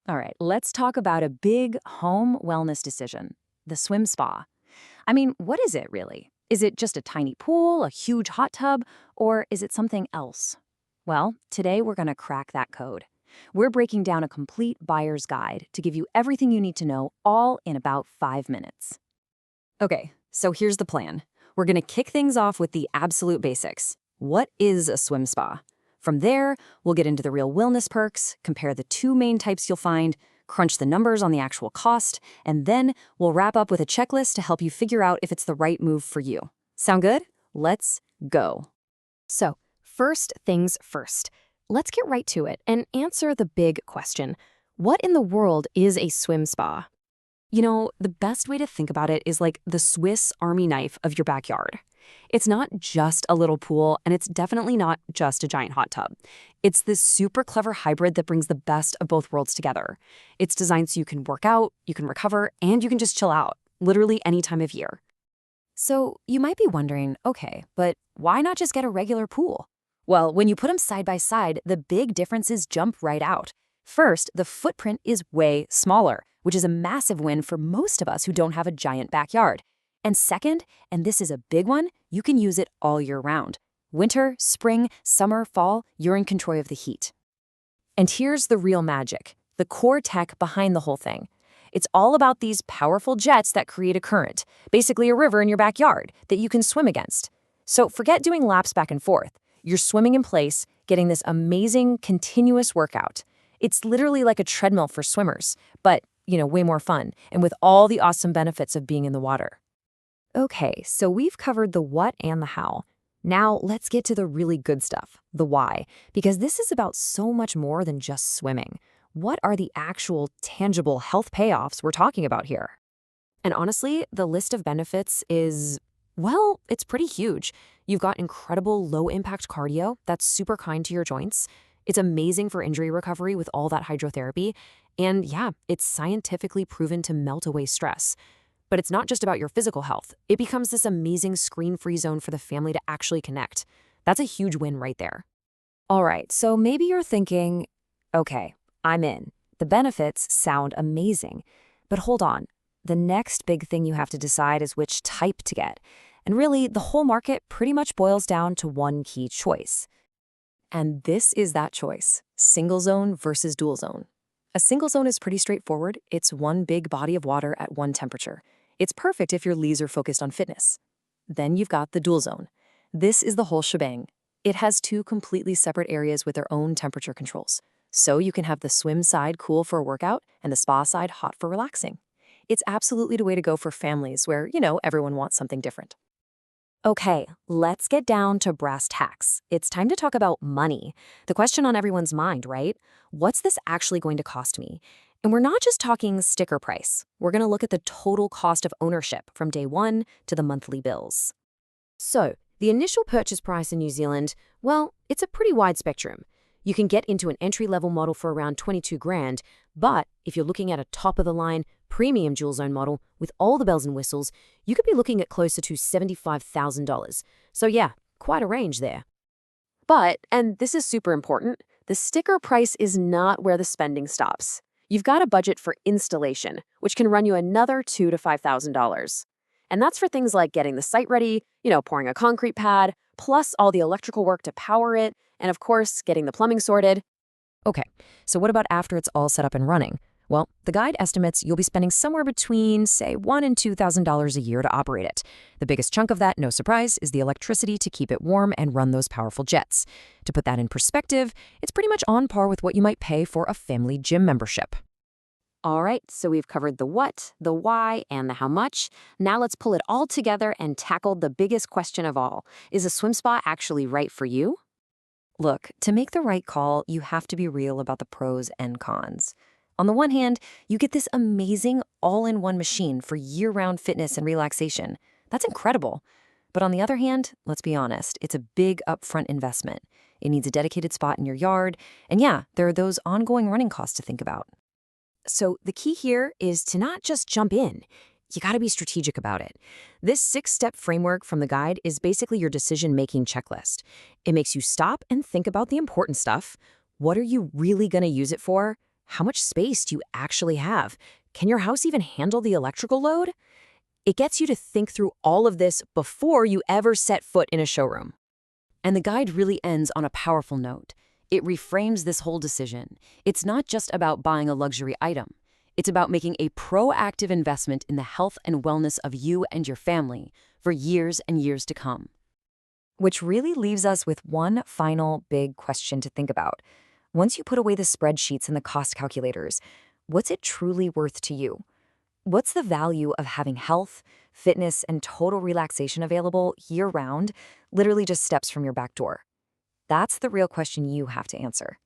All right, let's talk about a big home wellness decision, the swim spa. I mean, what is it really? Is it just a tiny pool, a huge hot tub, or is it something else? Well, today we're going to crack that code. We're breaking down a complete buyer's guide to give you everything you need to know all in about 5 minutes. Okay, so here's the plan. We're going to kick things off with the absolute basics. What is a swim spa? From there, we'll get into the real wellness perks, compare the two main types you'll find, crunch the numbers on the actual cost, and then we'll wrap up with a checklist to help you figure out if it's the right move for you. Sound good? Let's go. So, first things first. Let's get right to it and answer the big question. What in the world is a swim spa? You know, the best way to think about it is like the Swiss Army knife of your backyard. It's not just a little pool, and it's definitely not just a giant hot tub. It's this super clever hybrid that brings the best of both worlds together. It's designed so you can work out, you can recover, and you can just chill out, literally any time of year. So you might be wondering, okay, but why not just get a regular pool? Well, when you put them side by side, the big differences jump right out. First, the footprint is way smaller, which is a massive win for most of us who don't have a giant backyard. And second, and this is a big one, you can use it all year round. Winter, spring, summer, fall, you're in control of the heat. And here's the real magic, the core tech behind the whole thing. It's all about these powerful jets that create a current, basically a river in your backyard that you can swim against. So forget doing laps back and forth. You're swimming in place, getting this amazing, continuous workout. It's literally like a treadmill for swimmers, but, way more fun, and with all the awesome benefits of being in the water. Okay, so we've covered the what and the how. Now let's get to the really good stuff, the why, because this is about so much more than just swimming. What are the actual tangible health payoffs we're talking about here? And honestly, the list of benefits is, well, it's pretty huge. You've got incredible low-impact cardio that's super kind to your joints. It's amazing for injury recovery with all that hydrotherapy. And yeah, it's scientifically proven to melt away stress. But it's not just about your physical health. It becomes this amazing screen-free zone for the family to actually connect. That's a huge win right there. All right, so maybe you're thinking, okay, I'm in. The benefits sound amazing. But hold on. The next big thing you have to decide is which type to get. And really, the whole market pretty much boils down to one key choice. And this is that choice, single zone versus dual zone. A single zone is pretty straightforward. It's one big body of water at one temperature. It's perfect if you're laser-focused on fitness. Then you've got the dual zone. This is the whole shebang. It has two completely separate areas with their own temperature controls. So you can have the swim side cool for a workout and the spa side hot for relaxing. It's absolutely the way to go for families where, everyone wants something different. Okay, let's get down to brass tacks. It's time to talk about money. The question on everyone's mind, right? What's this actually going to cost me? And we're not just talking sticker price. We're going to look at the total cost of ownership from day one to the monthly bills. So, the initial purchase price in New Zealand, well, it's a pretty wide spectrum. You can get into an entry-level model for around 22 grand, but if you're looking at a top-of-the-line premium dual zone model with all the bells and whistles, you could be looking at closer to $75,000. So yeah, quite a range there. But, and this is super important, the sticker price is not where the spending stops. You've got a budget for installation, which can run you another $2,000 to $5,000. And that's for things like getting the site ready, pouring a concrete pad, plus all the electrical work to power it, and of course, getting the plumbing sorted. Okay, so what about after it's all set up and running? Well, the guide estimates you'll be spending somewhere between, say, $1,000 and $2,000 a year to operate it. The biggest chunk of that, no surprise, is the electricity to keep it warm and run those powerful jets. To put that in perspective, it's pretty much on par with what you might pay for a family gym membership. All right, so we've covered the what, the why, and the how much. Now let's pull it all together and tackle the biggest question of all. Is a swim spa actually right for you? Look, to make the right call, you have to be real about the pros and cons. On the one hand, you get this amazing all-in-one machine for year-round fitness and relaxation. That's incredible. But on the other hand, let's be honest, it's a big upfront investment. It needs a dedicated spot in your yard. And yeah, there are those ongoing running costs to think about. So the key here is to not just jump in. You got to be strategic about it. This 6-step framework from the guide is basically your decision-making checklist. It makes you stop and think about the important stuff. What are you really going to use it for? How much space do you actually have? Can your house even handle the electrical load? It gets you to think through all of this before you ever set foot in a showroom. And the guide really ends on a powerful note. It reframes this whole decision. It's not just about buying a luxury item. It's about making a proactive investment in the health and wellness of you and your family for years and years to come. Which really leaves us with one final big question to think about. Once you put away the spreadsheets and the cost calculators, what's it truly worth to you? What's the value of having health, fitness, and total relaxation available year-round, literally just steps from your back door? That's the real question you have to answer.